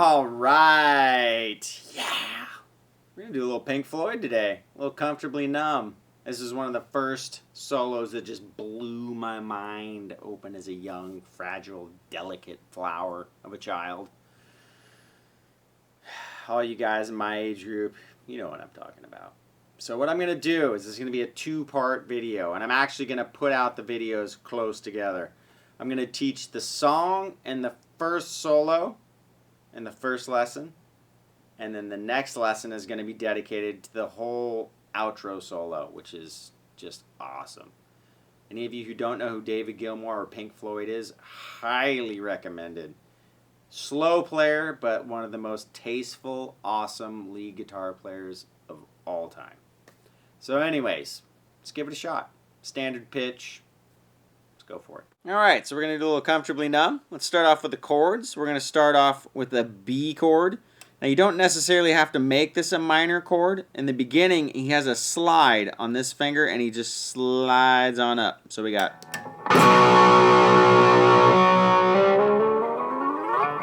All right. Yeah. We're going to do a little Pink Floyd today. A little Comfortably Numb. This is one of the first solos that just blew my mind open as a young, fragile, delicate flower of a child. All you guys in my age group, you know what I'm talking about. So what I'm going to do is this is going to be a two-part video, and I'm actually going to put out the videos close together. I'm going to teach the song and the first solo in the first lesson, and then the next lesson is going to be dedicated to the whole outro solo, which is just awesome. Any of you who don't know who David Gilmour or Pink Floyd is, highly recommended. Slow player, but one of the most tasteful, awesome lead guitar players of all time. So anyways, let's give it a shot. Standard pitch. Let's go for it. Alright, so we're going to do a little Comfortably Numb. Let's start off with the chords. We're going to start off with the B chord. Now you don't necessarily have to make this a minor chord. In the beginning, he has a slide on this finger and he just slides on up. So we got...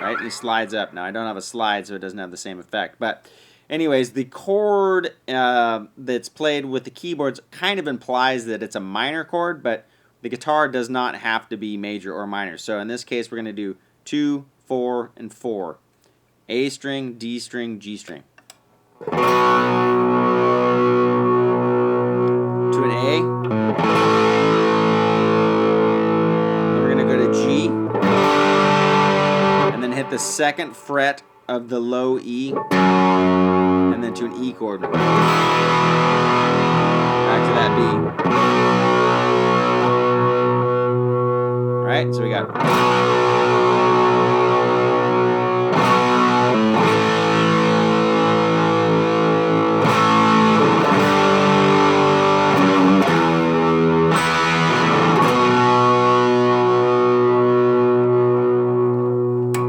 Right, he slides up. Now I don't have a slide so it doesn't have the same effect. But anyways, the chord that's played with the keyboards kind of implies that it's a minor chord, but the guitar does not have to be major or minor. So in this case, we're going to do 2, 4, and 4. A string, D string, G string. To an A. Then we're going to go to G. And then hit the second fret of the low E. And then to an E chord. Back to that B. Alright, so we got...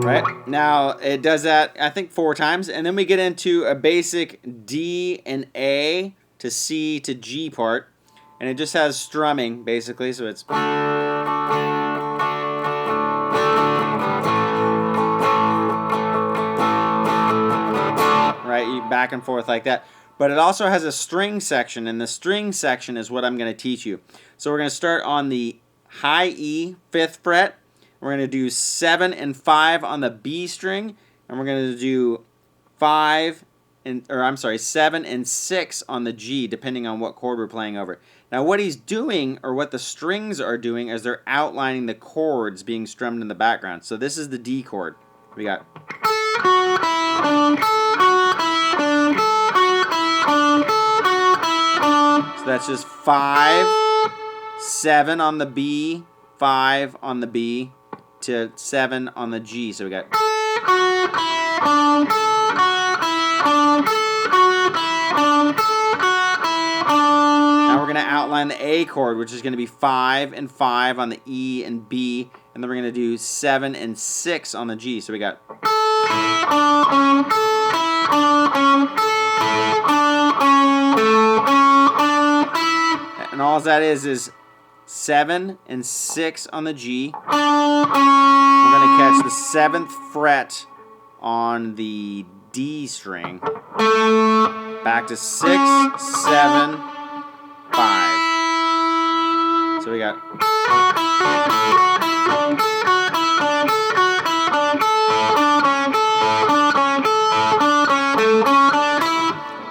Right, now it does that, I think, 4 times, and then we get into a basic D and A to C to G part, and it just has strumming, basically, so it's... Right, back and forth like that. But it also has a string section, and the string section is what I'm going to teach you. So we're going to start on the high E, 5th fret. We're going to do 7 and 5 on the B string, and we're going to do 7 and 6 on the G, depending on what chord we're playing over. Now what he's doing, or what the strings are doing, is they're outlining the chords being strummed in the background. So this is the D chord. We got... So that's just 5, 7 on the B, 5 on the B, to 7 on the G. So we got... Now we're going to outline the A chord, which is going to be 5 and 5 on the E and B, and then we're going to do 7 and 6 on the G. So we got... And all that is 7 and 6 on the G. We're going to catch the 7th fret on the D string. Back to 6, 7, 5. So we got...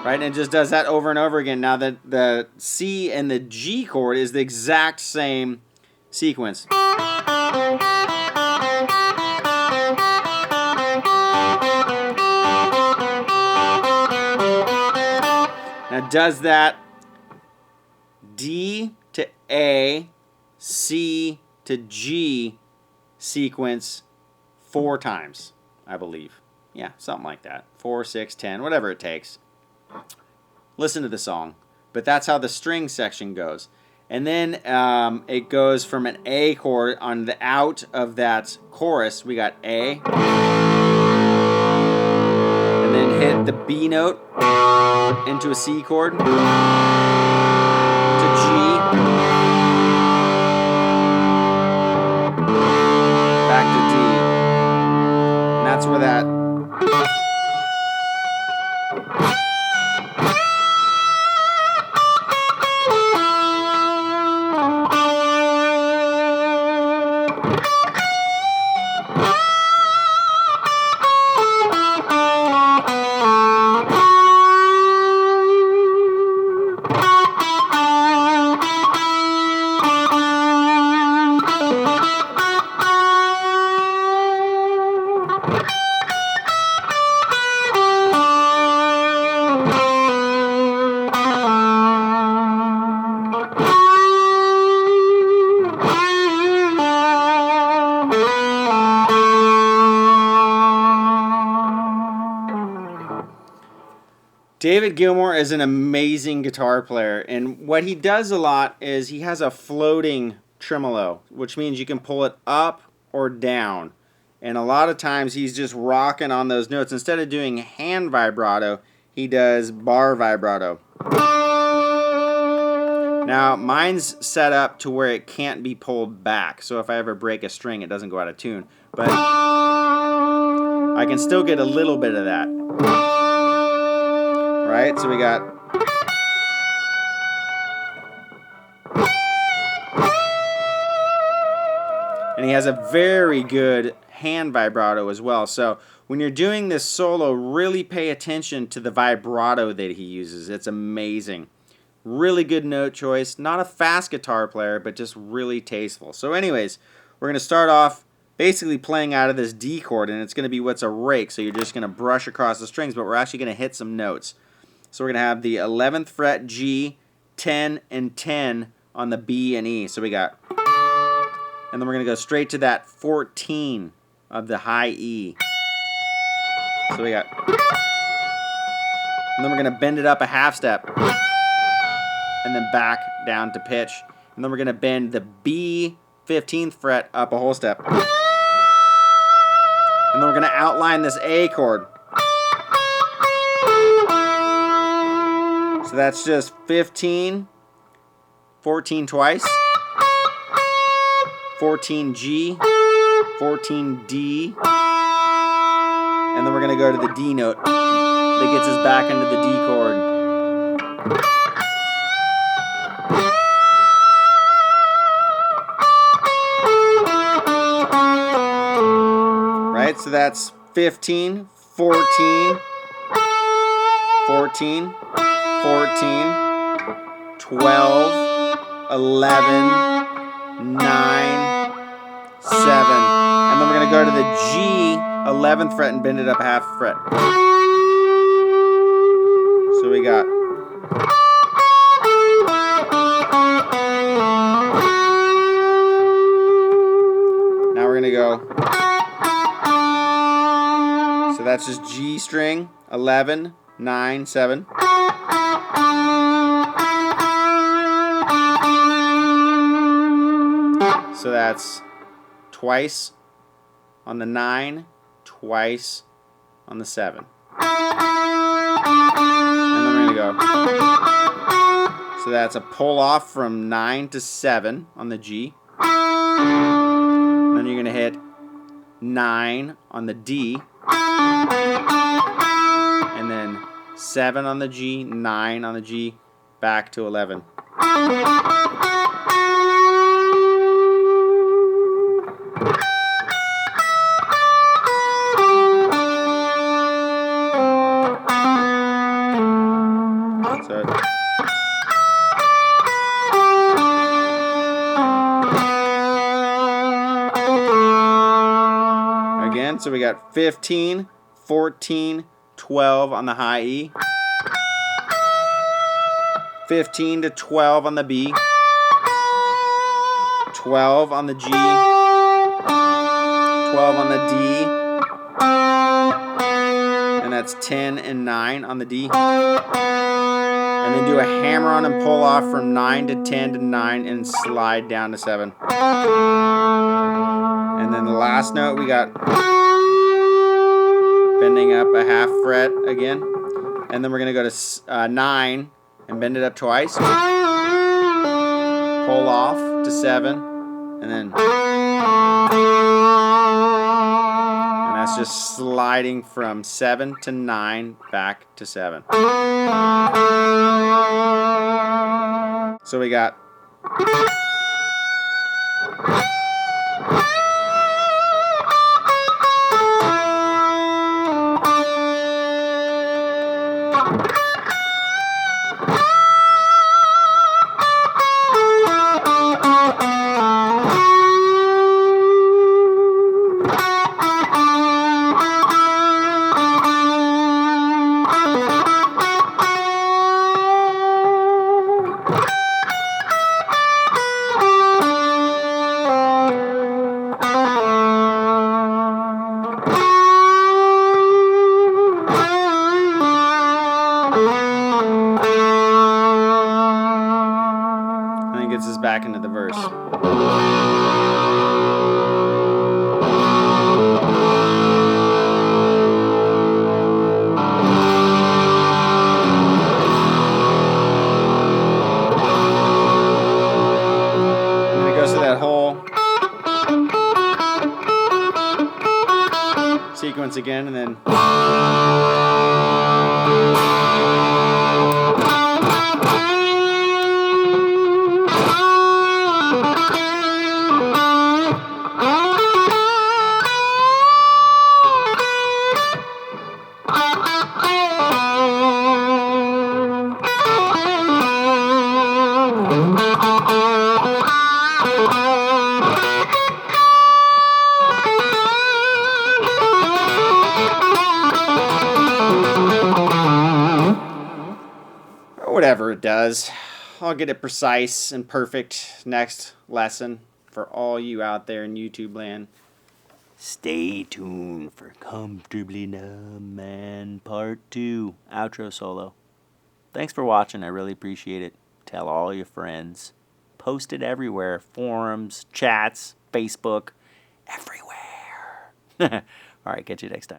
Right, and it just does that over and over again. Now the C and the G chord is the exact same sequence. Now it does that D to A, C to G sequence 4 times, I believe. Yeah, something like that. 4, 6, 10, whatever it takes. Listen to the song. But that's how the string section goes. And then it goes from an A chord on the out of that chorus. We got A. And then hit the B note into a C chord. To G. Back to D. And that's where that David Gilmour is an amazing guitar player, and what he does a lot is he has a floating tremolo, which means you can pull it up or down. And a lot of times he's just rocking on those notes. Instead of doing hand vibrato, he does bar vibrato. Now, mine's set up to where it can't be pulled back, so if I ever break a string, it doesn't go out of tune. But I can still get a little bit of that. Right, so we got and he has a very good hand vibrato as well. So when you're doing this solo, really pay attention to the vibrato that he uses. It's amazing. Really good note choice. Not a fast guitar player, but just really tasteful. So anyways, we're going to start off basically playing out of this D chord, and it's going to be what's a rake. So you're just going to brush across the strings, but we're actually going to hit some notes. So we're going to have the 11th fret G, 10, and 10 on the B and E. So we got, and then we're going to go straight to that 14 of the high E. So we got, and then we're going to bend it up a half step, and then back down to pitch. And then we're going to bend the B 15th fret up a whole step. And then we're going to outline this A chord. So that's just 15, 14 twice, 14 G, 14 D, and then we're going to go to the D note that gets us back into the D chord. Right, so that's 15, 14, 14, 14, 12, 11, 9, 7. And then we're going to go to the G 11th fret and bend it up a half fret. So we got now we're going to go. So that's just G string 11, 9, 7. So that's twice on the 9, twice on the 7. And then we're going to go. So that's a pull off from 9 to 7 on the G. And then you're going to hit 9 on the D. And then 7 on the G, 9 on the G, back to 11. So again, so we got 15, 14, 12 on the high E, 15 to 12 on the B, 12 on the G, 12 on the D, and that's 10 and 9 on the D. And then do a hammer-on and pull off from 9 to 10 to 9 and slide down to 7. And then the last note we got bending up a half fret again. And then we're going to go to 9 and bend it up twice. Pull off to 7. And then, and that's that's just sliding from 7 to 9 back to 7. So we got gets us back into the verse. And then it goes to that whole sequence again, and then whatever it does. I'll get it precise and perfect next lesson for all you out there in YouTube land. Stay tuned for Comfortably Numb Man Part 2 outro solo. Thanks for watching. I really appreciate it. Tell all your friends. Post it everywhere. Forums, chats, Facebook, everywhere. All right, catch you next time.